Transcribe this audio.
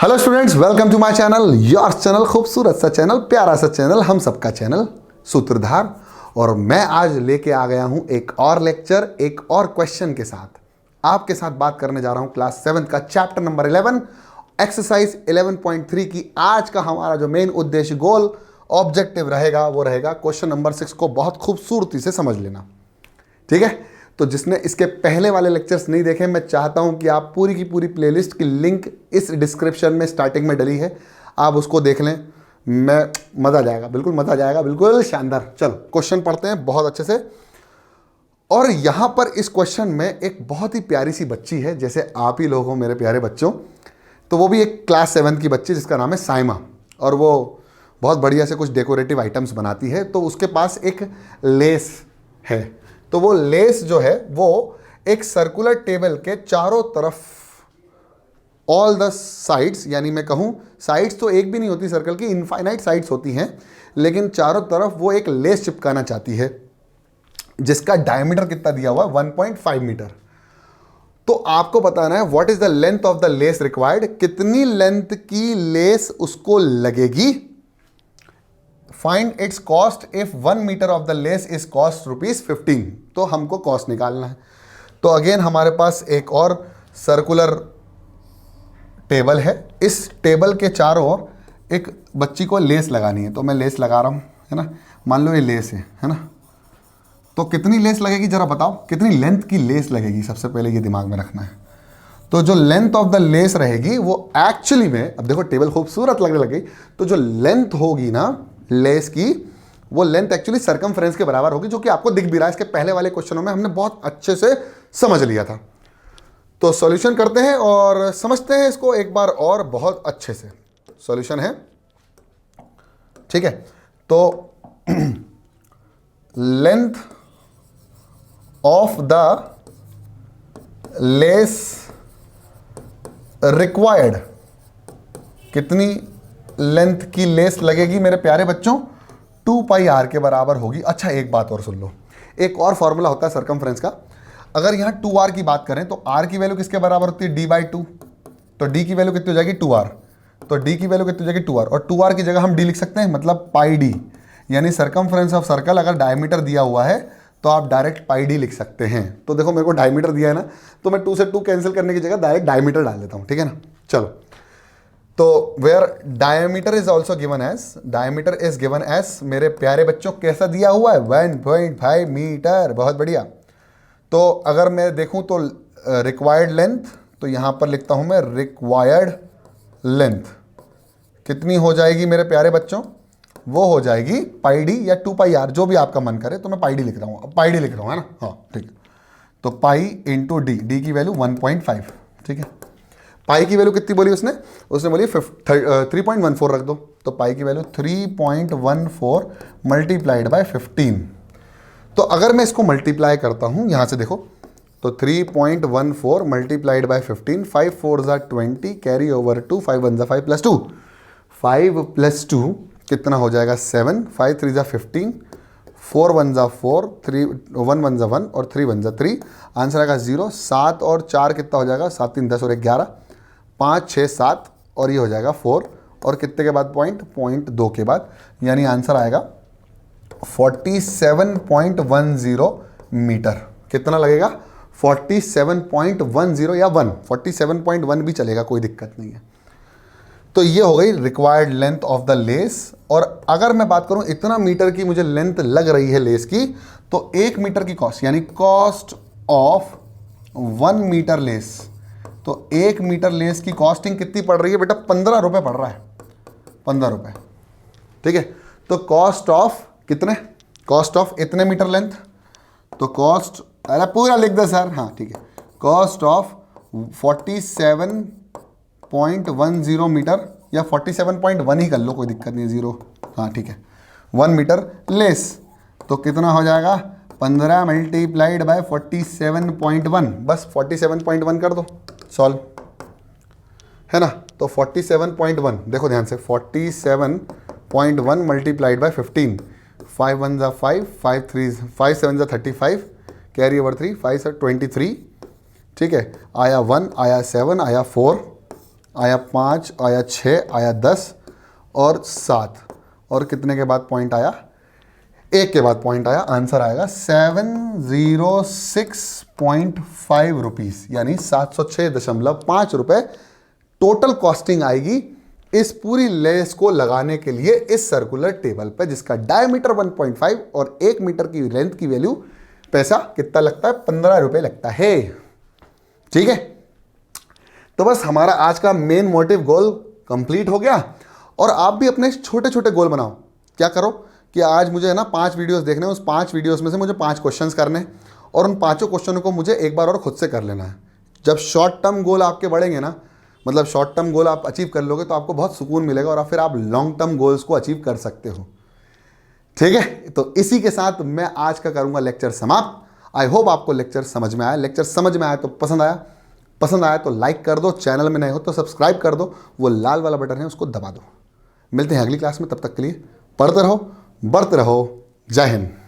Hello students, welcome to my channel, your channel, खूबसूरत सा channel, प्यारा सा चैनल, हम सबका चैनल सूत्रधार। और मैं आज लेके आ गया हूं एक और लेक्चर, एक और क्वेश्चन के साथ। आपके साथ बात करने जा रहा हूं क्लास 7 का चैप्टर नंबर 11 एक्सरसाइज 11.3 की। आज का हमारा जो मेन उद्देश्य, गोल, ऑब्जेक्टिव रहेगा वो रहेगा क्वेश्चन नंबर 6 को बहुत खूबसूरती से समझ लेना। ठीक है, तो जिसने इसके पहले वाले लेक्चर्स नहीं देखे, मैं चाहता हूं कि आप पूरी की पूरी प्लेलिस्ट की लिंक इस डिस्क्रिप्शन में स्टार्टिंग में डली है, आप उसको देख लें। मज़ा आ जाएगा, बिल्कुल मज़ा आ जाएगा, बिल्कुल शानदार। चलो क्वेश्चन पढ़ते हैं बहुत अच्छे से। और यहाँ पर इस क्वेश्चन में एक बहुत ही प्यारी सी बच्ची है, जैसे आप ही लोग हो मेरे प्यारे बच्चों। तो वो भी एक क्लास 7 की बच्ची जिसका नाम है साइमा, और वो बहुत बढ़िया से कुछ डेकोरेटिव आइटम्स बनाती है। तो उसके पास एक लेस है। तो वो लेस जो है वो एक सर्कुलर टेबल के चारों तरफ, ऑल द साइड्स, यानी मैं कहूँ साइड्स तो एक भी नहीं होती सर्कल की, इनफाइनाइट साइड्स होती हैं, लेकिन चारों तरफ वो एक लेस चिपकाना चाहती है जिसका डायमीटर कितना दिया हुआ है 1.5 मीटर। तो आपको बताना है what is the length of the lace required, कितनी लेंथ की लेस उसको लगेगी। Find its cost if 1 metre of the lace is cost ₹15। तो हमको कॉस्ट निकालना है। तो अगेन हमारे पास एक और सर्कुलर टेबल है। इस टेबल के चारों ओर एक बच्ची को लेस लगानी है। तो मैं लेस लगा रहा हूं, है ना। मान लो ये लेस है ना। तो कितनी लेस लगेगी जरा बताओ, कितनी लेंथ की लेस लगेगी, सबसे पहले ये दिमाग में रखना है। तो जो लेंथ ऑफ द लेस रहेगी वो एक्चुअली में, अब देखो टेबल खूबसूरत लगने लगी, तो जो लेंथ होगी ना लेस की, वो लेंथ एक्चुअली सरकमफ्रेंस के बराबर होगी, जो कि आपको दिख भी रहा है। इसके पहले वाले क्वेश्चनों में हमने बहुत अच्छे से समझ लिया था। तो सॉल्यूशन करते हैं और समझते हैं इसको एक बार और बहुत अच्छे से। सॉल्यूशन है, ठीक है। तो length of the lace required, कितनी लेंथ की लेस लगेगी मेरे प्यारे बच्चों, 2πr के बराबर होगी। अच्छा एक बात और सुन लो, एक और फॉर्मूला होता है सरकमफ्रेंस का। अगर यहां 2r की बात करें तो r की वैल्यू किसके बराबर होती है, d/2। तो d की वैल्यू कितनी हो जाएगी, 2r। तो d की वैल्यू कितनी हो जाएगी, 2r। और 2r की जगह हम d लिख सकते हैं, मतलब πd, यानी सरकमफ्रेंस ऑफ सर्कल। अगर डायमीटर दिया हुआ है तो आप डायरेक्ट πd लिख सकते हैं। तो देखो मेरे को डायमीटर दिया है ना, तो मैं 2 से 2 कैंसिल करने की जगह डायरेक्ट डायमीटर डाल देता हूं, ठीक है ना। चलो, तो where diameter is also given as, diameter is given as मेरे प्यारे बच्चों कैसा दिया हुआ है, 1.5 मीटर। बहुत बढ़िया। तो अगर मैं देखूं तो रिक्वायर्ड लेंथ, तो यहां पर लिखता हूं मैं रिक्वायर्ड लेंथ कितनी हो जाएगी मेरे प्यारे बच्चों, वो हो जाएगी πd या 2πr, जो भी आपका मन करे। तो मैं πd लिख रहा हूं, अब πd लिख रहा हूं, है ना। हाँ ठीक है। तो पाई इंटू डी, डी की वैल्यू 1.5, ठीक है। पाई की वैल्यू कितनी बोली उसने बोली 3.14 रख दो। तो पाई की वैल्यू 3.14 मल्टीप्लाइड बाय 15। तो अगर मैं इसको मल्टीप्लाई करता हूं यहां से देखो, तो 3.14 मल्टीप्लाइड बाय 15, 5 4 ज़ा 20, कैरी ओवर 2, 5 1 ज़ा 5 प्लस 2, 5 प्लस 2 कितना हो जाएगा 7, 5 3 ज़ा 15, 4 1 ज़ा 4, 3 1 1 ज़ा 1 और 3 1 ज़ा 3। आंसर आएगा 0। 7 और 4 कितना हो जाएगा, 7 3 10 और 11, 5 6 7 और ये हो जाएगा 4। और कितने के बाद पॉइंट 2 के बाद, यानी आंसर आएगा 47.10 मीटर। कितना लगेगा, 47.10 या 1, 47.1 भी चलेगा, कोई दिक्कत नहीं है। तो ये हो गई required length of the less. और अगर मैं बात करूं इतना मीटर की मुझे लेंथ लग रही है लेस की, तो 1 मीटर की कॉस्ट, यानी कॉस्ट ऑफ 1 मीटर लेस, तो 1 मीटर लेस की कॉस्टिंग कितनी पड़ रही है बेटा, 15 रुपये पड़ रहा है, 15 रुपये, ठीक है। तो कॉस्ट ऑफ कितने, कॉस्ट ऑफ इतने मीटर लेंथ, तो कॉस्ट, अरे पूरा लिख दे सर, हाँ ठीक है। कॉस्ट ऑफ 47.10 मीटर, या 47.1 ही कर लो, कोई दिक्कत नहीं है, 0, हाँ ठीक है। 1 मीटर लेस, तो कितना हो जाएगा, 15 मल्टीप्लाइड बाय 47.1, बस 47.1 कर दो, सॉल्व, है ना। तो 47.1 देखो ध्यान से, 47.1 मल्टीप्लाइड बाय 15, 5 1 ज़ा 5, 5 7 ज़ा 35, कैरी ओवर 3, 5 से 23, ठीक है। आया 1, आया 7, आया 4, आया 5, आया 6, आया 10 और 7, और कितने के बाद पॉइंट आया, 1 के बाद पॉइंट आया। आंसर आएगा 706.5 रुपीज़, यानी 706.5 रुपये टोटल कॉस्टिंग आएगी इस पूरी लेस को लगाने के लिए इस सर्कुलर टेबल पे, जिसका डायमीटर 1.5 और 1 मीटर की लेंथ की वैल्यू, पैसा कितना लगता है, 15 रुपये लगता है। ठीक है, तो बस हमारा आज का मेन मोटिव गोल कंप्लीट हो गया। और आप भी अपने छोटे छोटे गोल बनाओ। क्या करो कि आज मुझे है ना 5 वीडियोस देखने हैं, उस 5 वीडियोस में से मुझे 5 क्वेश्चंस करने हैं और उन 5 क्वेश्चनों को मुझे एक बार और खुद से कर लेना है। जब शॉर्ट टर्म गोल आपके बढ़ेंगे ना, मतलब शॉर्ट टर्म गोल आप अचीव कर लोगे तो आपको बहुत सुकून मिलेगा और फिर आप लॉन्ग टर्म गोल्स को अचीव कर सकते हो। ठीक है, तो इसी के साथ मैं आज का करूंगा लेक्चर समाप्त। आई होप आपको लेक्चर समझ में आया। लेक्चर समझ में आया तो पसंद आया तो लाइक कर दो, चैनल में नए हो तो सब्सक्राइब कर दो, वो लाल वाला बटन है उसको दबा दो। मिलते हैं अगली क्लास में, तब तक के लिए पढ़ते रहो, बढ़ते रहो। जय हिंद।